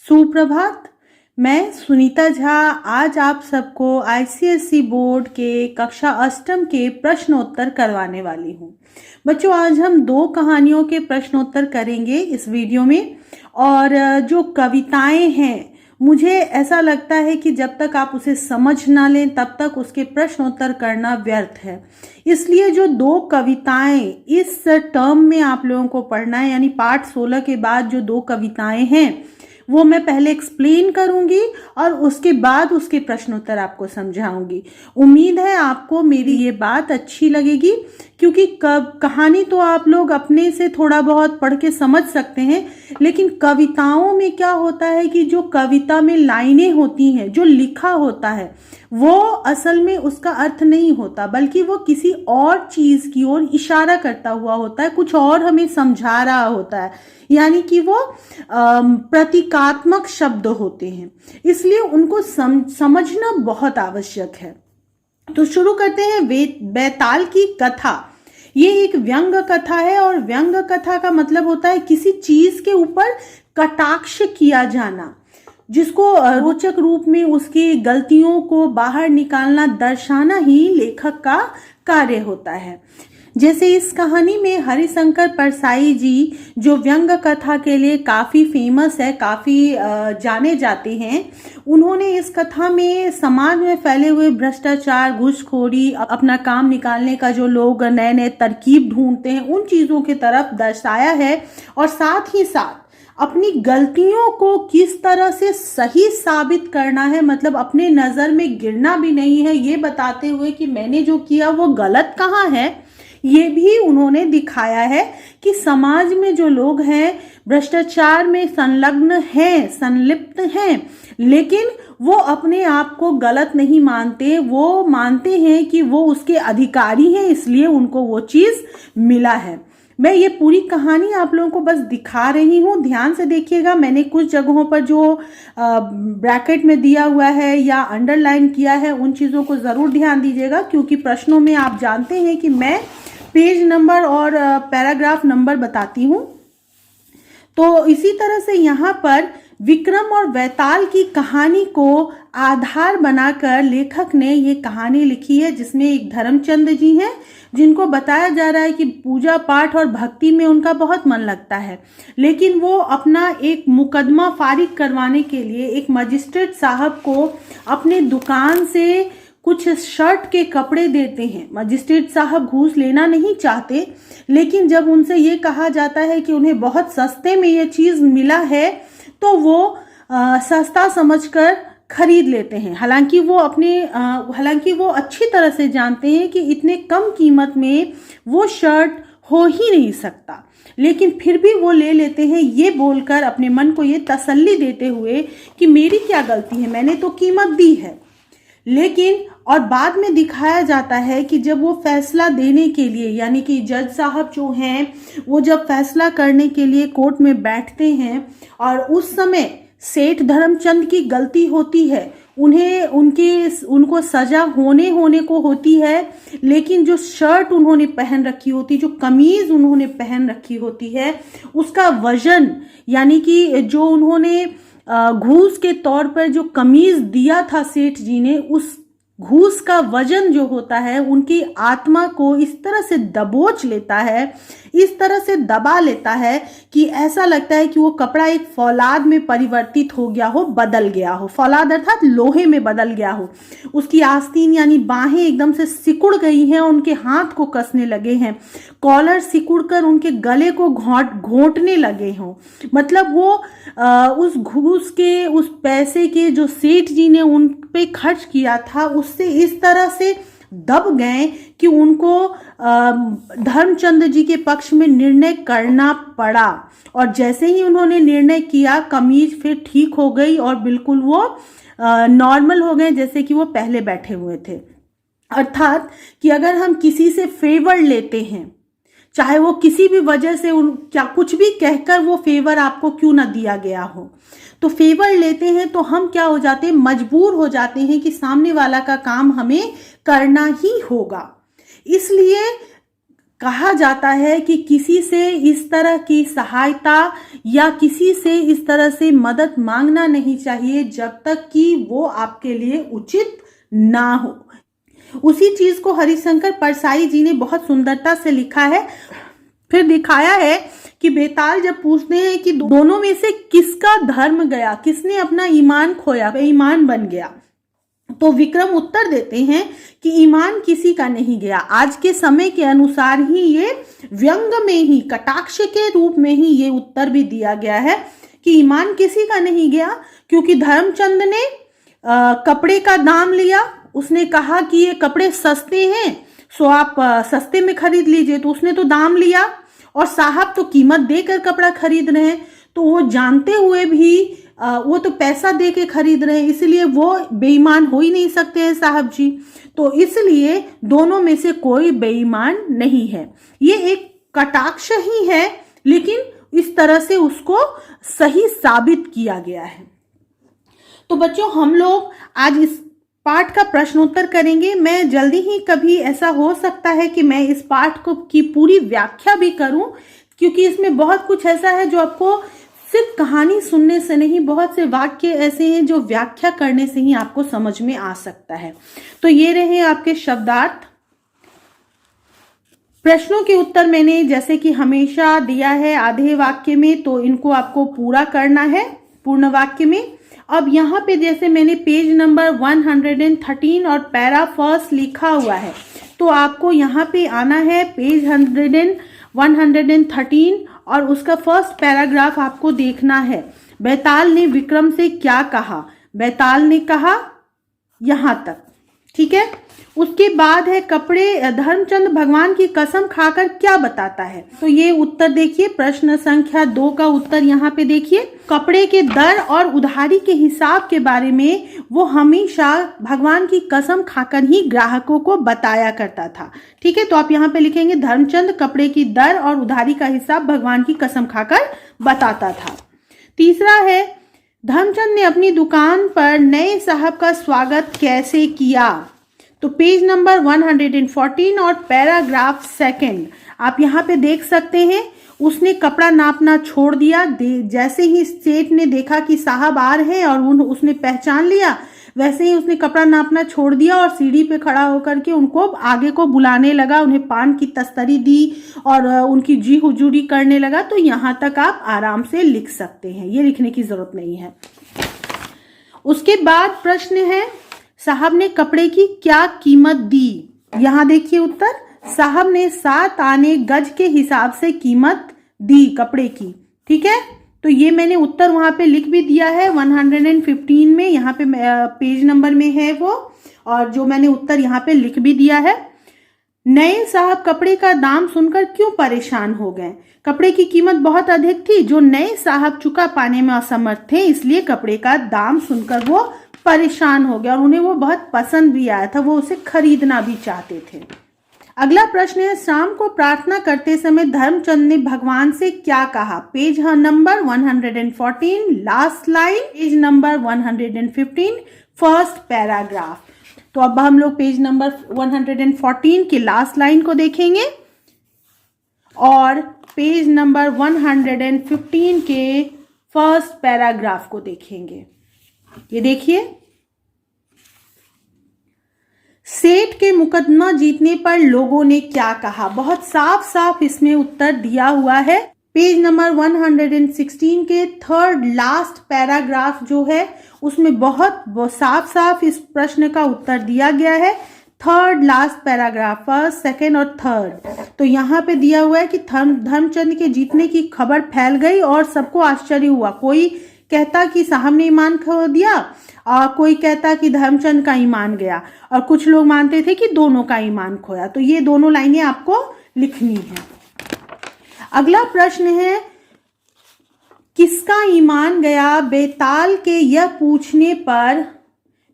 सुप्रभात। मैं सुनीता झा आज आप सबको आईसीएसई बोर्ड के कक्षा अष्टम के प्रश्नोत्तर करवाने वाली हूँ। बच्चों, आज हम 2 कहानियों के प्रश्नोत्तर करेंगे इस वीडियो में। और जो कविताएं हैं, मुझे ऐसा लगता है कि जब तक आप उसे समझ ना लें तब तक उसके प्रश्नोत्तर करना व्यर्थ है। इसलिए जो 2 कविताएं इस टर्म में आप लोगों को पढ़ना है, यानी पाठ 16 के बाद जो 2 कविताएं हैं वो मैं पहले एक्सप्लेन करूंगी और उसके बाद उसके प्रश्नोत्तर आपको समझाऊंगी। उम्मीद है आपको मेरी ये बात अच्छी लगेगी, क्योंकि कहानी तो आप लोग अपने से थोड़ा बहुत पढ़ के समझ सकते हैं, लेकिन कविताओं में क्या होता है कि जो कविता में लाइनें होती हैं, जो लिखा होता है, वो असल में उसका अर्थ नहीं होता, बल्कि वो किसी और चीज की ओर इशारा करता हुआ होता है, कुछ और हमें समझा रहा होता है, यानी कि वो प्रतीकात्मक शब्द होते हैं। इसलिए उनको समझना बहुत आवश्यक है। तो शुरू करते हैं बैताल की कथा। ये एक व्यंग कथा है, और व्यंग कथा का मतलब होता है किसी चीज के ऊपर कटाक्ष किया जाना, जिसको रोचक रूप में उसकी गलतियों को बाहर निकालना, दर्शाना ही लेखक का कार्य होता है। जैसे इस कहानी में हरिशंकर परसाई जी, जो व्यंग कथा के लिए काफी फेमस है, काफी जाने जाते हैं, उन्होंने इस कथा में समाज में फैले हुए भ्रष्टाचार, घूसखोरी, अपना काम निकालने का जो लोग नए नए तरकीब ढूंढते हैं, उन चीजों की तरफ दर्शाया है। और साथ ही साथ अपनी गलतियों को किस तरह से सही साबित करना है, मतलब अपने नजर में गिरना भी नहीं है, ये बताते हुए कि मैंने जो किया वो गलत कहाँ है, ये भी उन्होंने दिखाया है कि समाज में जो लोग हैं भ्रष्टाचार में संलग्न हैं, संलिप्त हैं, लेकिन वो अपने आप को गलत नहीं मानते। वो मानते हैं कि वो उसके अधिकारी हैं, इसलिए उनको वो चीज मिला है। मैं ये पूरी कहानी आप लोगों को बस दिखा रही हूँ, ध्यान से देखिएगा। मैंने कुछ जगहों पर जो ब्रैकेट में दिया हुआ है या अंडरलाइन किया है, उन चीज़ों को ज़रूर ध्यान दीजिएगा, क्योंकि प्रश्नों में आप जानते हैं कि मैं पेज नंबर और पैराग्राफ नंबर बताती हूँ। तो इसी तरह से यहाँ पर विक्रम और वैताल की कहानी को आधार बनाकर लेखक ने ये कहानी लिखी है, जिसमें एक धर्मचंद जी हैं, जिनको बताया जा रहा है कि पूजा पाठ और भक्ति में उनका बहुत मन लगता है, लेकिन वो अपना एक मुकदमा फारिग करवाने के लिए एक मजिस्ट्रेट साहब को अपने दुकान से कुछ शर्ट के कपड़े देते हैं। मजिस्ट्रेट साहब घूस लेना नहीं चाहते, लेकिन जब उनसे ये कहा जाता है कि उन्हें बहुत सस्ते में ये चीज़ मिला है, तो वो सस्ता समझकर खरीद लेते हैं। हालांकि वो अच्छी तरह से जानते हैं कि इतने कम कीमत में वो शर्ट हो ही नहीं सकता, लेकिन फिर भी वो ले लेते हैं, ये बोलकर अपने मन को ये तसल्ली देते हुए कि मेरी क्या गलती है, मैंने तो कीमत दी है। लेकिन और बाद में दिखाया जाता है कि जब वो फैसला देने के लिए, यानी कि जज साहब जो हैं, वो जब फैसला करने के लिए कोर्ट में बैठते हैं, और उस समय सेठ धर्मचंद की गलती होती है, उनको सजा होने को होती है, लेकिन जो शर्ट उन्होंने पहन रखी होती, जो कमीज उन्होंने पहन रखी होती है, उसका वजन, यानी कि जो उन्होंने घूस के तौर पर जो कमीज दिया था सेठ जी ने, उस घूस का वजन जो होता है उनकी आत्मा को इस तरह से दबोच लेता है, इस तरह से दबा लेता है कि ऐसा लगता है कि वो कपड़ा एक फौलाद में परिवर्तित हो गया हो, बदल गया हो। फौलाद अर्थात लोहे में बदल गया हो। उसकी आस्तीन यानी बाहें एकदम से सिकुड़ गई हैं, उनके हाथ को कसने लगे हैं, कॉलर सिकुड़कर उनके गले को घोंटने लगे हों। मतलब वो उस घूस के, उस पैसे के जो सेठ जी ने उन पे खर्च किया था, उससे इस तरह से दब गए कि उनको धर्मचंद जी के पक्ष में निर्णय करना पड़ा। और जैसे ही उन्होंने निर्णय किया, कमीज फिर ठीक हो गई और बिल्कुल वो नॉर्मल हो गए, जैसे कि वो पहले बैठे हुए थे। अर्थात कि अगर हम किसी से फेवर लेते हैं, चाहे वो किसी भी वजह से क्या कुछ भी कहकर वो फेवर आपको क्यों ना दिया गया हो, तो फेवर लेते हैं तो हम क्या हो जाते हैं, मजबूर हो जाते हैं कि सामने वाला का काम हमें करना ही होगा। इसलिए कहा जाता है कि किसी से इस तरह की सहायता या किसी से इस तरह से मदद मांगना नहीं चाहिए जब तक कि वो आपके लिए उचित ना हो। उसी चीज को हरिशंकर परसाई जी ने बहुत सुंदरता से लिखा है। फिर दिखाया है कि बेताल जब पूछते हैं कि दोनों में से किसका धर्म गया, किसने अपना ईमान खोया, बेईमान बन गया, तो विक्रम उत्तर देते हैं कि ईमान किसी का नहीं गया। आज के समय के अनुसार ही ये व्यंग में ही, कटाक्ष के रूप में ही ये उत्तर भी दिया गया है कि ईमान किसी का नहीं गया, क्योंकि धर्मचंद ने कपड़े का दाम लिया। उसने कहा कि ये कपड़े सस्ते हैं, सो आप सस्ते में खरीद लीजिए, तो उसने तो दाम लिया और साहब तो कीमत देकर कपड़ा खरीद रहे हैं, तो वो जानते हुए भी वो तो पैसा दे के खरीद रहे हैं, इसलिए वो बेईमान हो ही नहीं सकते हैं साहब जी। तो इसलिए दोनों में से कोई बेईमान नहीं है। ये एक कटाक्ष ही है, लेकिन इस तरह से उसको सही साबित किया गया है। तो बच्चों, हम लोग आज इस पाठ का प्रश्नोत्तर करेंगे। मैं जल्दी ही कभी ऐसा हो सकता है कि मैं इस पाठ को की पूरी व्याख्या भी करूं, क्योंकि इसमें बहुत कुछ ऐसा है जो आपको सिर्फ कहानी सुनने से नहीं, बहुत से वाक्य ऐसे हैं जो व्याख्या करने से ही आपको समझ में आ सकता है। तो ये रहे आपके शब्दार्थ। प्रश्नों के उत्तर मैंने जैसे कि हमेशा दिया है आधे वाक्य में, तो इनको आपको पूरा करना है पूर्ण वाक्य में। अब यहाँ पे जैसे मैंने पेज नंबर 113 और पैरा फर्स्ट लिखा हुआ है, तो आपको यहाँ पे आना है पेज 113 और उसका फर्स्ट पैराग्राफ आपको देखना है। बेताल ने विक्रम से क्या कहा? बेताल ने कहा यहां तक, ठीक है। उसके बाद है कपड़े, धर्मचंद भगवान की कसम खाकर क्या बताता है? तो ये उत्तर देखिए, प्रश्न संख्या 2 का उत्तर यहाँ पे देखिए। कपड़े के दर और उधारी के हिसाब के बारे में वो हमेशा भगवान की कसम खाकर ही ग्राहकों को बताया करता था, ठीक है। तो आप यहाँ पे लिखेंगे धर्मचंद कपड़े की दर और उधारी का हिसाब भगवान की कसम खाकर बताता था। तीसरा है धर्मचंद ने अपनी दुकान पर नए साहब का स्वागत कैसे किया? तो पेज नंबर 114 और पैराग्राफ 2 आप यहाँ पे देख सकते हैं। उसने कपड़ा नापना छोड़ दिया। जैसे ही सेठ ने देखा कि साहब आ रहे हैं और उसने पहचान लिया, वैसे ही उसने कपड़ा नापना छोड़ दिया और सीढ़ी पे खड़ा होकर के उनको आगे को बुलाने लगा, उन्हें पान की तस्तरी दी और उनकी जी हुजूरी करने लगा। तो यहाँ तक आप आराम से लिख सकते हैं, ये लिखने की जरूरत नहीं है। उसके बाद प्रश्न है साहब ने कपड़े की क्या कीमत दी? यहाँ देखिए उत्तर, साहब ने 7 आने गज के हिसाब से कीमत दी कपड़े की, ठीक है। तो ये मैंने उत्तर वहां पे लिख भी दिया है 115 में, यहाँ पे पेज नंबर में है वो, और जो मैंने उत्तर यहाँ पे लिख भी दिया है। नए साहब कपड़े का दाम सुनकर क्यों परेशान हो गए? कपड़े की कीमत बहुत अधिक थी, जो नए साहब चुका पाने में असमर्थ थे, इसलिए कपड़े का दाम सुनकर वो परेशान हो गया और उन्हें वो बहुत पसंद भी आया था, वो उसे खरीदना भी चाहते थे। अगला प्रश्न है शाम को प्रार्थना करते समय धर्मचंद ने भगवान से क्या कहा? Page number 114 last line, page number 115 first paragraph. तो अब हम लोग पेज नंबर 114 की लास्ट लाइन को देखेंगे और पेज नंबर 115 के फर्स्ट पैराग्राफ को देखेंगे। ये देखिए, सेठ के मुकदमा जीतने पर लोगों ने क्या कहा? बहुत साफ साफ इसमें उत्तर दिया हुआ है। पेज नंबर 116 के थर्ड लास्ट पैराग्राफ जो है उसमें बहुत साफ साफ इस प्रश्न का उत्तर दिया गया है। Third last paragraph, first, second और थर्ड। तो यहाँ पे दिया हुआ है कि धर्मचंद के जीतने की खबर फैल गई और सबको आश्चर्य हुआ। कोई कहता कि साहब ने ईमान खो दिया और कोई कहता कि धर्मचंद का ईमान गया, और कुछ लोग मानते थे कि दोनों का ईमान खोया। तो ये दोनों लाइनें आपको लिखनी है। अगला प्रश्न है किसका ईमान गया? बेताल के यह पूछने पर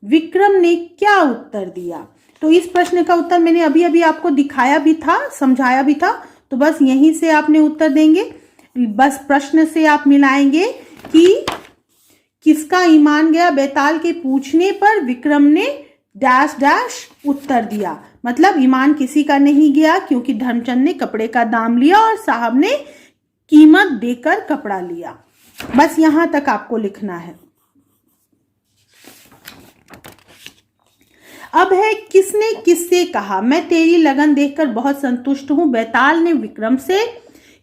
विक्रम ने क्या उत्तर दिया? तो इस प्रश्न का उत्तर मैंने अभी अभी आपको दिखाया भी था, समझाया भी था, तो बस यहीं से आपने उत्तर देंगे। बस प्रश्न से आप मिलाएंगे कि किसका ईमान गया बेताल के पूछने पर विक्रम ने डैश डैश उत्तर दिया। मतलब ईमान किसी का नहीं गया, क्योंकि धर्मचंद ने कपड़े का दाम लिया और साहब ने कीमत देकर कपड़ा लिया। बस यहां तक आपको लिखना है। अब है किसने किससे कहा। मैं तेरी लगन देखकर बहुत संतुष्ट हूं, बैताल ने विक्रम से।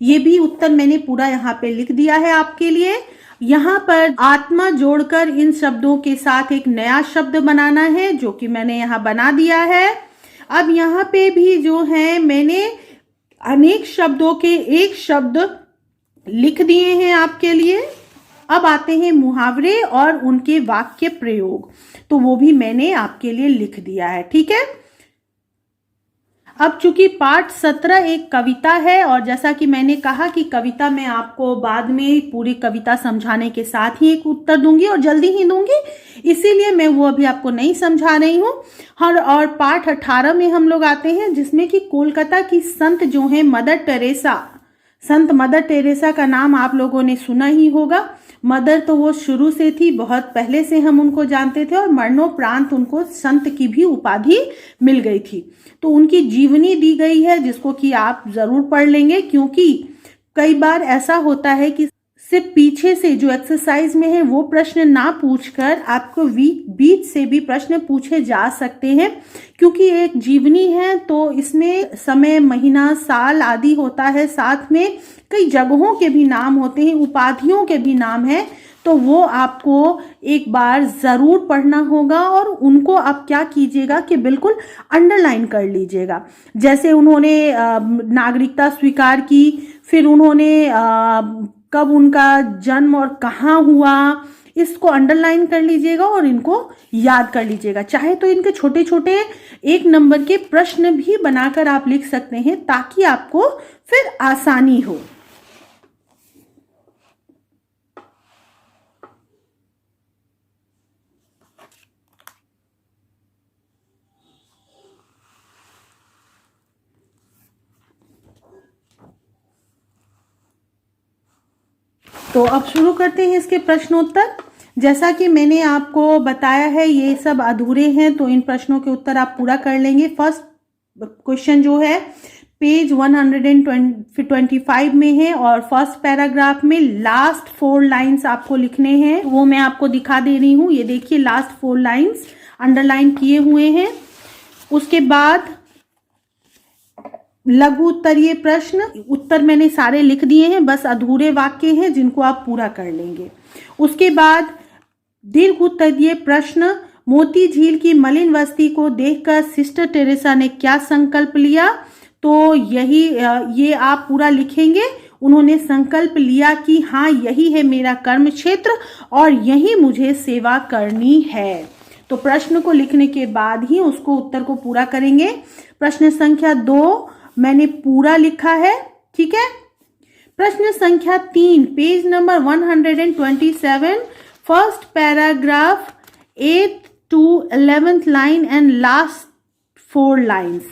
ये भी उत्तर मैंने पूरा यहाँ पे लिख दिया है आपके लिए। यहाँ पर आत्मा जोड़कर इन शब्दों के साथ एक नया शब्द बनाना है, जो कि मैंने यहाँ बना दिया है। अब यहाँ पे भी जो है मैंने अनेक शब्दों के एक शब्द लिख दिए हैं आपके लिए। अब आते हैं मुहावरे और उनके वाक्य प्रयोग, तो वो भी मैंने आपके लिए लिख दिया है। ठीक है। अब चूंकि पाठ 17 एक कविता है, और जैसा कि मैंने कहा कि कविता मैं आपको बाद में पूरी कविता समझाने के साथ ही एक उत्तर दूंगी, और जल्दी ही दूंगी, इसीलिए मैं वो अभी आपको नहीं समझा रही हूँ। और पाठ 18 में हम लोग आते हैं, जिसमें कि कोलकाता की संत जो है मदर टेरेसा, संत मदर टेरेसा का नाम आप लोगों ने सुना ही होगा। मदर तो वो शुरू से थी, बहुत पहले से हम उनको जानते थे, और मरणोपरांत उनको संत की भी उपाधि मिल गई थी। तो उनकी जीवनी दी गई है, जिसको कि आप जरूर पढ़ लेंगे, क्योंकि कई बार ऐसा होता है कि सिर्फ पीछे से जो एक्सरसाइज में है वो प्रश्न ना पूछकर आपको बीच से भी प्रश्न पूछे जा सकते हैं, क्योंकि एक जीवनी है तो इसमें समय, महीना, साल आदि होता है, साथ में कई जगहों के भी नाम होते हैं, उपाधियों के भी नाम है। तो वो आपको एक बार जरूर पढ़ना होगा, और उनको आप क्या कीजिएगा कि बिल्कुल अंडरलाइन कर लीजिएगा। जैसे उन्होंने नागरिकता स्वीकार की, फिर उन्होंने कब उनका जन्म और कहाँ हुआ, इसको अंडरलाइन कर लीजिएगा और इनको याद कर लीजिएगा। चाहे तो इनके छोटे छोटे 1 नंबर के प्रश्न भी बनाकर आप लिख सकते हैं, ताकि आपको फिर आसानी हो। तो अब शुरू करते हैं इसके प्रश्नोत्तर। जैसा कि मैंने आपको बताया है, ये सब अधूरे हैं, तो इन प्रश्नों के उत्तर आप पूरा कर लेंगे। फर्स्ट क्वेश्चन जो है पेज 125 में है, और फर्स्ट पैराग्राफ में लास्ट 4 लाइन्स आपको लिखने हैं, वो मैं आपको दिखा दे रही हूँ। ये देखिए, लास्ट 4 लाइन्स अंडरलाइन किए हुए हैं। उसके बाद लघु उत्तरीय प्रश्न, उत्तर मैंने सारे लिख दिए हैं, बस अधूरे वाक्य हैं जिनको आप पूरा कर लेंगे। उसके बाद दीर्घ उत्तरीय प्रश्न, मोती झील की मलिन वस्ती को देखकर सिस्टर टेरेसा ने क्या संकल्प लिया, तो ये आप पूरा लिखेंगे। उन्होंने संकल्प लिया कि हाँ, यही है मेरा कर्म क्षेत्र और यही मुझे सेवा करनी है। तो प्रश्न को लिखने के बाद ही उसको उत्तर को पूरा करेंगे। प्रश्न संख्या 2 मैंने पूरा लिखा है। ठीक है। प्रश्न संख्या 3 page number 127, first paragraph 8th to 11th line and last 4 lines.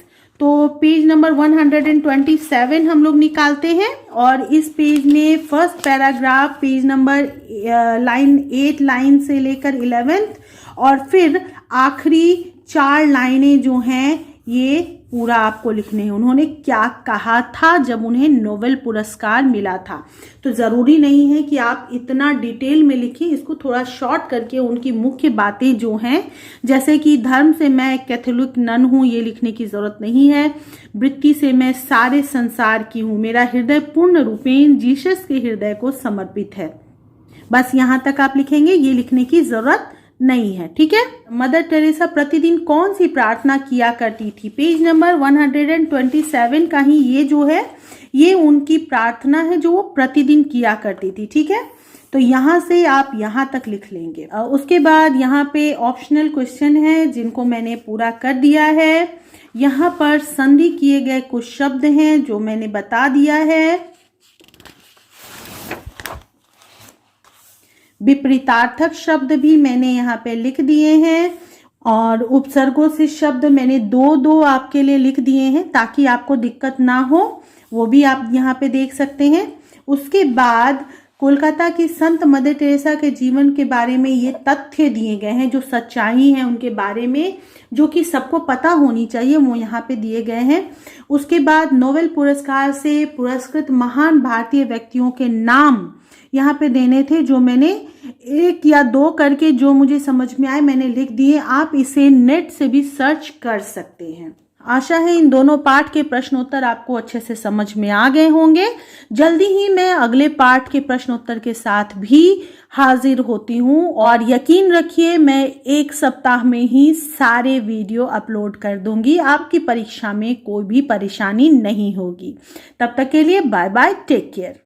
तो पेज नंबर 127 हम लोग निकालते हैं, और इस पेज में first paragraph page number line 8 line से लेकर 11th, और फिर आखिरी 4 लाइनें जो हैं ये पूरा आपको लिखने हैं। उन्होंने क्या कहा था जब उन्हें नोबेल पुरस्कार मिला था। तो ज़रूरी नहीं है कि आप इतना डिटेल में लिखें, इसको थोड़ा शॉर्ट करके उनकी मुख्य बातें जो हैं, जैसे कि धर्म से मैं कैथोलिक नन हूँ, ये लिखने की ज़रूरत नहीं है। वृत्ति से मैं सारे संसार की हूँ, मेरा हृदय पूर्ण रूपेण जीसस के हृदय को समर्पित है। बस यहाँ तक आप लिखेंगे, ये लिखने की ज़रूरत नहीं है। ठीक है। मदर टेरेसा प्रतिदिन कौन सी प्रार्थना किया करती थी, पेज नंबर 127 का ही ये जो है, ये उनकी प्रार्थना है जो वो प्रतिदिन किया करती थी। ठीक है। तो यहाँ से आप यहाँ तक लिख लेंगे। उसके बाद यहाँ पे ऑप्शनल क्वेश्चन है जिनको मैंने पूरा कर दिया है। यहाँ पर संधि किए गए कुछ शब्द हैं जो मैंने बता दिया है। विपरीतार्थक शब्द भी मैंने यहाँ पे लिख दिए हैं, और उपसर्गों से शब्द मैंने 2 आपके लिए लिख दिए हैं ताकि आपको दिक्कत ना हो, वो भी आप यहाँ पे देख सकते हैं। उसके बाद कोलकाता की संत मदर टेरेसा के जीवन के बारे में ये तथ्य दिए गए हैं, जो सच्चाई है उनके बारे में, जो कि सबको पता होनी चाहिए, वो यहाँ पे दिए गए हैं। उसके बाद नोबेल पुरस्कार से पुरस्कृत महान भारतीय व्यक्तियों के नाम यहाँ पे देने थे, जो मैंने 1 या 2 करके जो मुझे समझ में आए मैंने लिख दिए। आप इसे नेट से भी सर्च कर सकते हैं। आशा है इन दोनों पाठ के प्रश्नोत्तर आपको अच्छे से समझ में आ गए होंगे। जल्दी ही मैं अगले पाठ के प्रश्नोत्तर के साथ भी हाजिर होती हूँ, और यकीन रखिए मैं 1 सप्ताह में ही सारे वीडियो अपलोड कर दूंगी। आपकी परीक्षा में कोई भी परेशानी नहीं होगी। तब तक के लिए बाय बाय, टेक केयर।